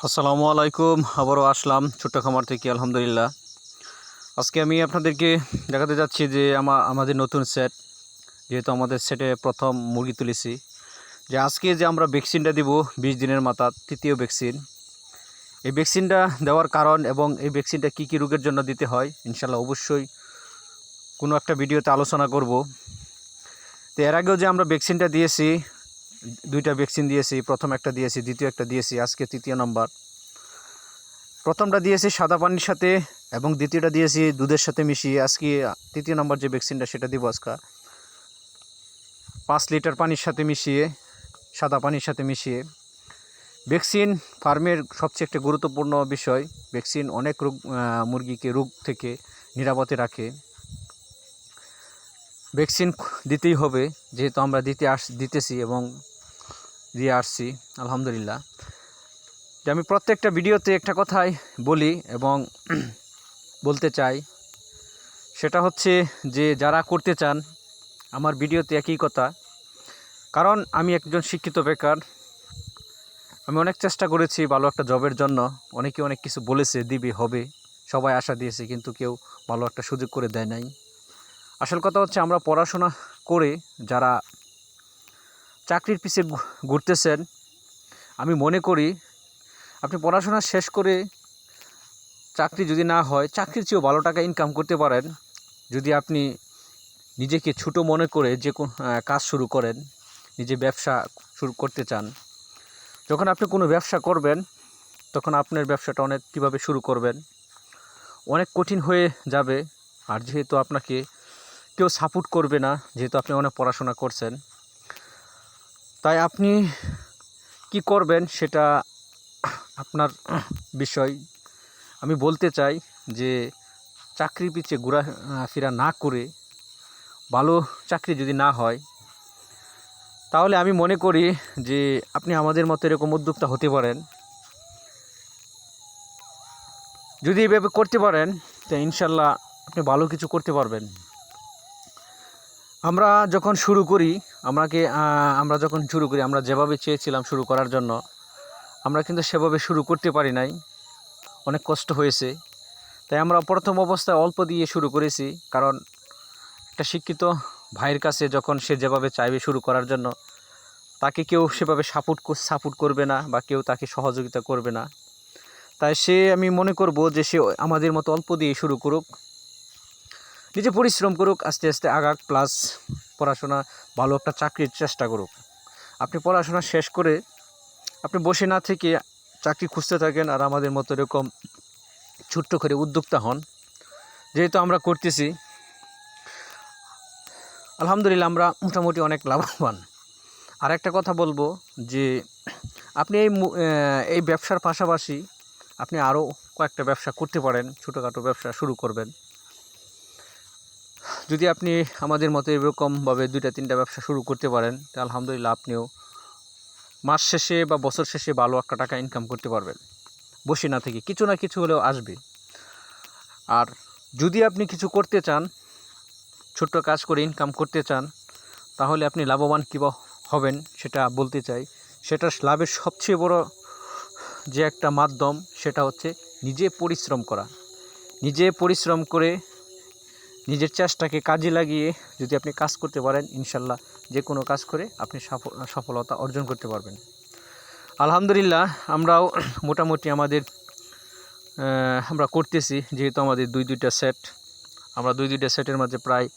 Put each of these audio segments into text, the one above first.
আসসালামু আলাইকুম। আবারও আসলাম ছোট্ট খামার থেকে। আলহামদুলিল্লাহ, আজকে আমি আপনাদেরকে দেখাতে যাচ্ছি যে আমাদের নতুন সেট, যেহেতু আমাদের সেটে প্রথম মুরগি তুলেছি, যে আজকে যে আমরা ভ্যাকসিনটা দিব 20 দিনের মাথা তৃতীয় ভ্যাকসিন। এই ভ্যাকসিনটা দেওয়ার কারণ এবং এই ভ্যাকসিনটা কী কী রোগের জন্য দিতে হয় ইনশাল্লাহ অবশ্যই কোনো একটা ভিডিওতে আলোচনা করব। তো এর আগেও যে আমরা ভ্যাকসিনটা দিয়েছি, দুইটা ভ্যাকসিন দিয়েছি, প্রথম একটা দিয়েছি, দ্বিতীয় একটা দিয়েছি, আজকে তৃতীয় নম্বর। প্রথমটা দিয়েছি সাদা পানির সাথে এবং দ্বিতীয়টা দিয়েছি দুধের সাথে মিশিয়ে। আজকে তৃতীয় নম্বর যে ভ্যাকসিনটা সেটা দিব আজকে 5 লিটার পানির সাথে মিশিয়ে, সাদা পানির সাথে মিশিয়ে। ভ্যাকসিন ফার্মের সবচেয়ে একটা গুরুত্বপূর্ণ বিষয়। ভ্যাকসিন অনেক মুরগিকে রোগ থেকে নিরাপদে রাখে। ভ্যাকসিন দিতেই হবে, যেহেতু আমরা দিতেছি এবং দিয়ে আসছি আলহামদুলিল্লাহ। যে আমি প্রত্যেকটা ভিডিওতে একটা কথাই বলি এবং বলতে চাই, সেটা হচ্ছে যে যারা করতে চান আমার ভিডিওতে একই কথা। কারণ আমি একজন শিক্ষিত বেকার, আমি অনেক চেষ্টা করেছি ভালো একটা জবের জন্য। অনেকে অনেক কিছু বলেছে দিবে, হবে, সবাই আশা দিয়েছে, কিন্তু কেউ ভালো একটা সুযোগ করে দেয় নাই। আসল কথা হচ্ছে আমরা পড়াশোনা করে যারা চাকরির পিছে ঘুরতেছেন, আমি মনে করি আপনি পড়াশোনা শেষ করে চাকরি যদি না হয়, চাকরির চেয়েও ভালো টাকা ইনকাম করতে পারেন যদি আপনি নিজেকে ছোটো মনে করে যে কাজ শুরু করেন, নিজে ব্যবসা শুরু করতে চান। যখন আপনি কোনো ব্যবসা করবেন তখন আপনার ব্যবসাটা কীভাবে শুরু করবেন অনেক কঠিন হয়ে যাবে। আর যেহেতু আপনাকে কেউ সাপোর্ট করবে না, যেহেতু আপনি অনেক পড়াশোনা করছেন, তাই আপনি কি করবেন সেটা আপনার বিষয়। আমি বলতে চাই যে চাকরির পিছে ঘোরাফেরা না করে, ভালো চাকরি যদি না হয়, তাহলে আমি মনে করি যে আপনি আমাদের মতো এরকম উদ্যোক্তা হতে পারেন। যদি এইভাবে করতে পারেন তো ইনশাল্লাহ আপনি ভালো কিছু করতে পারবেন। আমরা যখন শুরু করি আমরা যেভাবে চেয়েছিলাম শুরু করার জন্য, আমরা কিন্তু সেভাবে শুরু করতে পারি নাই, অনেক কষ্ট হয়েছে। তাই আমরা প্রথম অবস্থায় অল্প দিয়ে শুরু করেছি। কারণ একটা শিক্ষিত ভাইয়ের কাছে যখন সে যেভাবে চাইবে শুরু করার জন্য, তাকে কেউ সেভাবে সাপোর্ট করবে না বা কেউ তাকে সহযোগিতা করবে না। তাই আমি মনে করব যে সে আমাদের মতো অল্প দিয়ে শুরু করুক, নিজে পরিশ্রম করুক, আস্তে আস্তে আগাক, প্লাস পড়াশোনা ভালো একটা চাকরির চেষ্টা করুক। আপনি পড়াশোনা শেষ করে আপনি বসে না থেকে চাকরি খুঁজতে থাকেন, আর আমাদের মতো এরকম ছোট্ট করে উদ্যোক্তা হন। যেহেতু আমরা করতেছি আলহামদুলিল্লাহ, আমরা মোটামুটি অনেক লাভবান। আর একটা কথা বলবো যে আপনি এই ব্যবসার পাশাপাশি আপনি আরও কয়েকটা ব্যবসা করতে পারেন, ছোটোখাটো ব্যবসা শুরু করবেন। যদি আপনি আমাদের মতো এরকমভাবে 2-3টা ব্যবসা শুরু করতে পারেন, তো আলহামদুলিল্লাহ আপনিও মাস শেষে বা বছর শেষে ভালো একটা টাকা ইনকাম করতে পারবেন। বসে না থেকে কিছু না কিছু হলেও আসবে। আর যদি আপনি কিছু করতে চান, ছোট্ট কাজ করে ইনকাম করতে চান, তাহলে আপনি লাভবান কীভাবে হবেন সেটা বলতে চাই। সেটা লাভের সবচেয়ে বড় যে একটা মাধ্যম, সেটা হচ্ছে নিজে পরিশ্রম করা। নিজে পরিশ্রম করে নিজের চেষ্টাকে কাজে লাগিয়ে যদি আপনি কাজ করতে পারেন, ইনশাল্লাহ যে কোনো কাজ করে আপনি সফলতা অর্জন করতে পারবেন। আলহামদুলিল্লাহ, আমরাও মোটামুটি আমরা করতেছি। যেহেতু আমাদের দুইটা সেট, আমরা দুইটা সেটের মাঝে প্রায়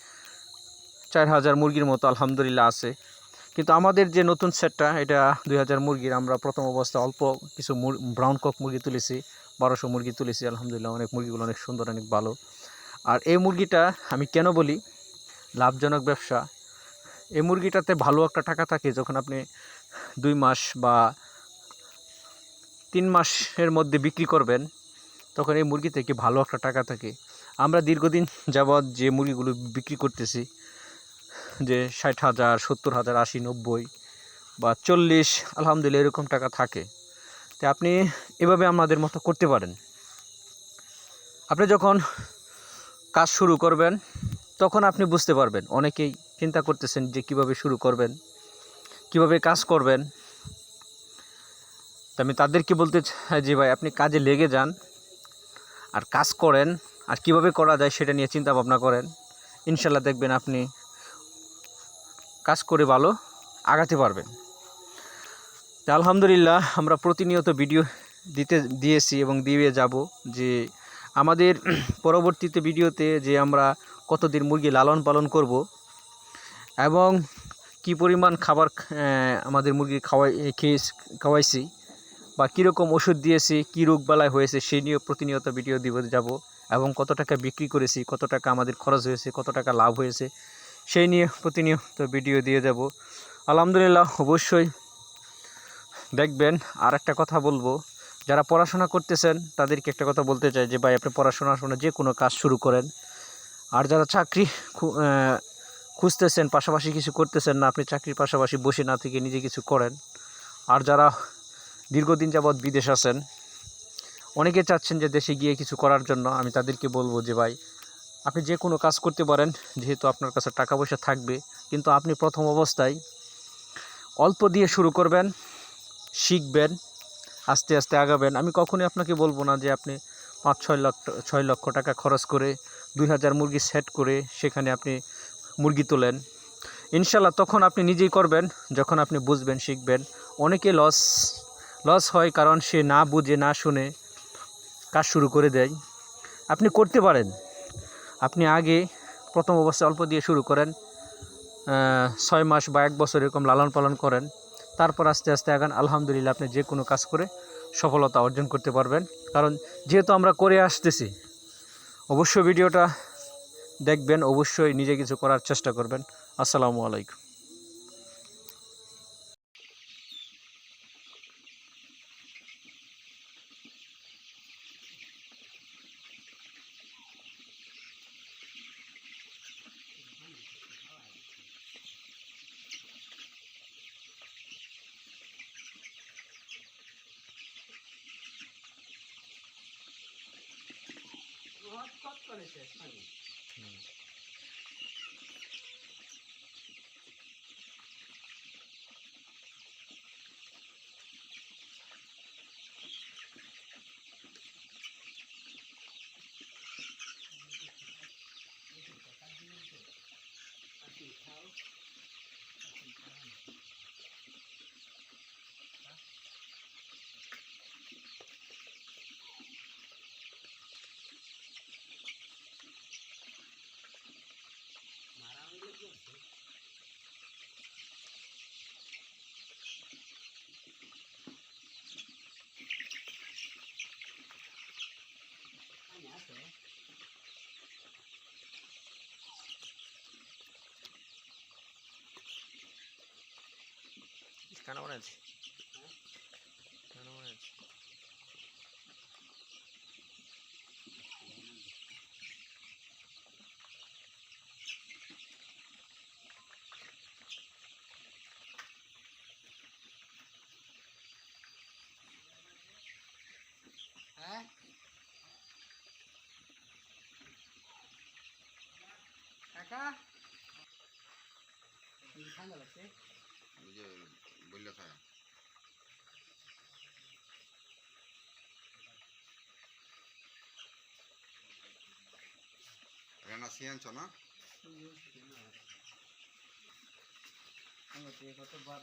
4000 মুরগির মতো আলহামদুলিল্লাহ আছে। কিন্তু আমাদের যে নতুন সেটটা, এটা 2000 মুরগির। আমরা প্রথম অবস্থায় অল্প কিছু ব্রাউন কক মুরগি তুলেছি, 1200 মুরগি তুলেছি আলহামদুলিল্লাহ। অনেক মুরগিগুলো অনেক সুন্দর, অনেক ভালো। আর এই মুরগিটা আমি কেন বলি লাভজনক ব্যবসা, এই মুরগিটাতে ভালো একটা টাকা থাকে। যখন আপনি 2 মাস বা 3 মাসের মধ্যে বিক্রি করবেন, তখন এই মুরগি থেকে ভালো একটা টাকা থাকে। আমরা দীর্ঘদিন যাবৎ যে মুরগিগুলো বিক্রি করতেছি, যে 60,000, 70,000, 80, 90 বা 40, আলহামদুলিল্লাহ এরকম টাকা থাকে। তো আপনি এভাবে আমাদের মতো করতে পারেন। আপনি যখন কাজ শুরু করবেন তখন আপনি বুঝতে পারবেন। অনেকেই চিন্তা করতেছেন যে কিভাবে শুরু করবেন, কিভাবে কাজ করবেন। তো আমি তাদেরকে বলতে চাই যে ভাই আপনি কাজে লেগে যান আর কাজ করেন, আর কিভাবে করা যায় সেটা নিয়ে চিন্তা ভাবনা করেন। ইনশাল্লাহ দেখবেন আপনি কাজ করে ভালো আগাতে পারবেন। তো আলহামদুলিল্লাহ আমরা প্রতিনিয়ত ভিডিও দিয়েছি এবং দিয়ে যাব, যে আমাদের পরবর্তীতে ভিডিওতে যে আমরা কতদিন মুরগি লালন পালন করব এবং কি পরিমাণ খাবার আমাদের মুরগি খাওয়াইছি বা কীরকম ওষুধ দিয়েছি, কী রোগবালাই হয়েছে সেই নিয়ে প্রতিনিয়ত ভিডিও দিব যাব, এবং কত টাকা বিক্রি করেছি, কত টাকা আমাদের খরচ হয়েছে, কত টাকা লাভ হয়েছে সেই নিয়ে প্রতিনিয়ত ভিডিও দিয়ে যাব। আলহামদুলিল্লাহ অবশ্যই দেখবেন। আর একটা কথা বলবো, যারা পড়াশোনা করতেছেন তাদেরকে একটা কথা বলতে চাই যে ভাই আপনি পড়াশোনার সময় যে কোনো কাজ শুরু করেন। আর যারা চাকরি খুঁজতেছেন, পাশাপাশি কিছু করতেছেন না, আপনি চাকরির পাশাপাশি বসে না থেকে নিজে কিছু করেন। আর যারা দীর্ঘদিন যাবৎ বিদেশ আছেন, অনেকে চাচ্ছেন যে দেশে গিয়ে কিছু করার জন্য, আমি তাদেরকে বলবো যে ভাই আপনি যে কোনো কাজ করতে পারেন, যেহেতু আপনার কাছে টাকা পয়সা থাকবে, কিন্তু আপনি প্রথম অবস্থায় অল্প দিয়ে শুরু করবেন, শিখবেন, আস্তে আস্তে আগাবেন। আমি কখনোই আপনাকে বলবো না যে আপনি 5-6 লক্ষ টাকা খরচ করে 2000 মুরগি সেট করে সেখানে আপনি মুরগি তোলেন। ইনশাল্লাহ তখন আপনি নিজেই করবেন যখন আপনি বুঝবেন, শিখবেন। অনেকে লস হয় কারণ সে না বুঝে না শুনে কাজ শুরু করে দেয়। আপনি করতে পারেন, আপনি আগে প্রথম অবস্থায় অল্প দিয়ে শুরু করেন, 6 মাস বা 1 বছর এরকম লালন পালন করেন, তারপর আস্তে আস্তে আগান। আলহামদুলিল্লাহ আপনি যে কোনো কাজ করে সফলতা অর্জন করতে পারবেন। কারণ যেহেতু আমরা করে আসতেছি, অবশ্যই ভিডিওটা দেখবেন, অবশ্যই নিজে কিছু করার চেষ্টা করবেন। আসসালামু আলাইকুম। কেন মনে আছে? কেন মনে আছে? হ্যাঁ কাকা ঠান্ডা লাগছে, ওই যে বললে থাকা রান্না শিয়ানছ না কত বাদ